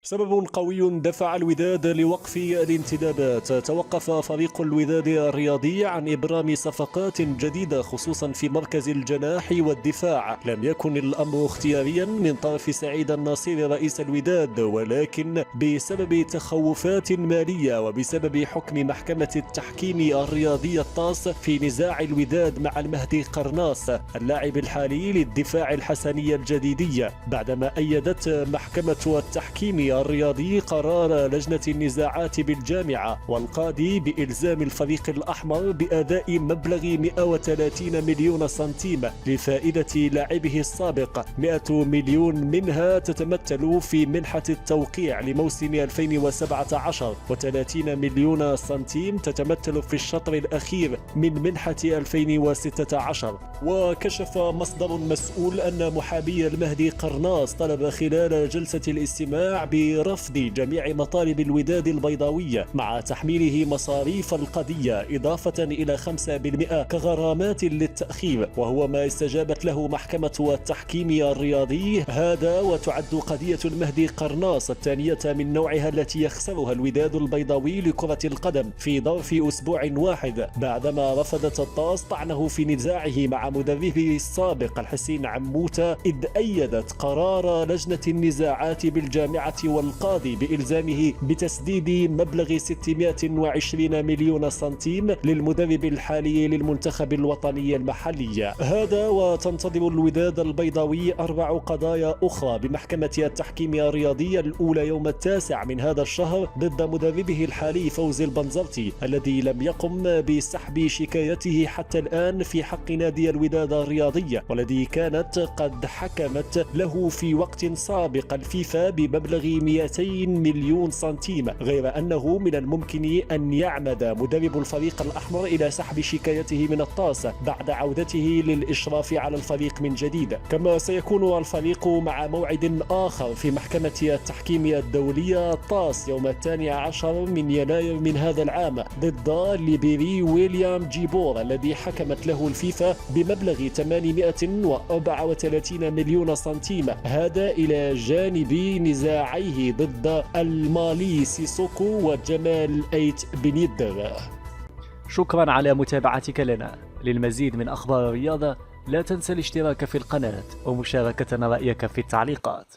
سبب قوي دفع الوداد لوقف الانتدابات. توقف فريق الوداد الرياضي عن إبرام صفقات جديدة خصوصا في مركز الجناح والدفاع. لم يكن الأمر اختياريا من طرف سعيد الناصيري رئيس الوداد، ولكن بسبب تخوفات مالية وبسبب حكم محكمة التحكيم الرياضي الطاس في نزاع الوداد مع المهدي قرناص اللاعب الحالي للدفاع الحسنية الجديدية، بعدما أيدت محكمة التحكيم الرياضي قرار لجنة النزاعات بالجامعة والقاضي بإلزام الفريق الأحمر بأداء مبلغ 130 مليون سنتيم لفائدة لاعبه السابق. 100 مليون منها تتمثل في منحة التوقيع لموسم 2017 و30 مليون سنتيم تتمثل في الشطر الأخير من منحة 2016. وكشف مصدر مسؤول أن محامي المهدي قرناص طلب خلال جلسة الاستماع برفض جميع مطالب الوداد البيضاوية مع تحميله مصاريف القضية إضافة إلى 5% كغرامات للتأخير، وهو ما استجابت له محكمة التحكيم الرياضي هذا. وتعد قضية المهدي قرناص الثانية من نوعها التي يخسرها الوداد البيضاوي لكرة القدم في ظرف أسبوع واحد، بعدما رفضت الطاس طعنه في نزاعه مع مدربه السابق الحسين عموتة، إذ أيدت قرار لجنة النزاعات بالجامعة والقاضي بإلزامه بتسديد مبلغ 620 مليون سنتيم للمدرب الحالي للمنتخب الوطني المحلي هذا. وتنتظر الوداد البيضاوي 4 قضايا أخرى بمحكمة التحكيم الرياضي، الأولى يوم 9 من هذا الشهر ضد مدربه الحالي فوزي البنزرتي الذي لم يقم بسحب شكايته حتى الآن في حق نادي الوداد الرياضي، والذي كانت قد حكمت له في وقت سابق الفيفا بمبلغ 200 مليون سنتيم، غير أنه من الممكن أن يعمد مدرب الفريق الأحمر إلى سحب شكايته من الطاس بعد عودته للإشراف على الفريق من جديد. كما سيكون الفريق مع موعد آخر في محكمة التحكيم الدولية الطاس يوم 12 من يناير من هذا العام ضد ليبيري ويليام جيبور الذي حكمت له الفيفا بمبلغ 834 مليون سنتيم، هذا إلى جانب نزاعيه ضد المالي سيسوكو وجمال أيت بنيدر. شكرا على متابعتك لنا. للمزيد من أخبار الرياضة لا تنسى الاشتراك في القناة ومشاركتنا رأيك في التعليقات.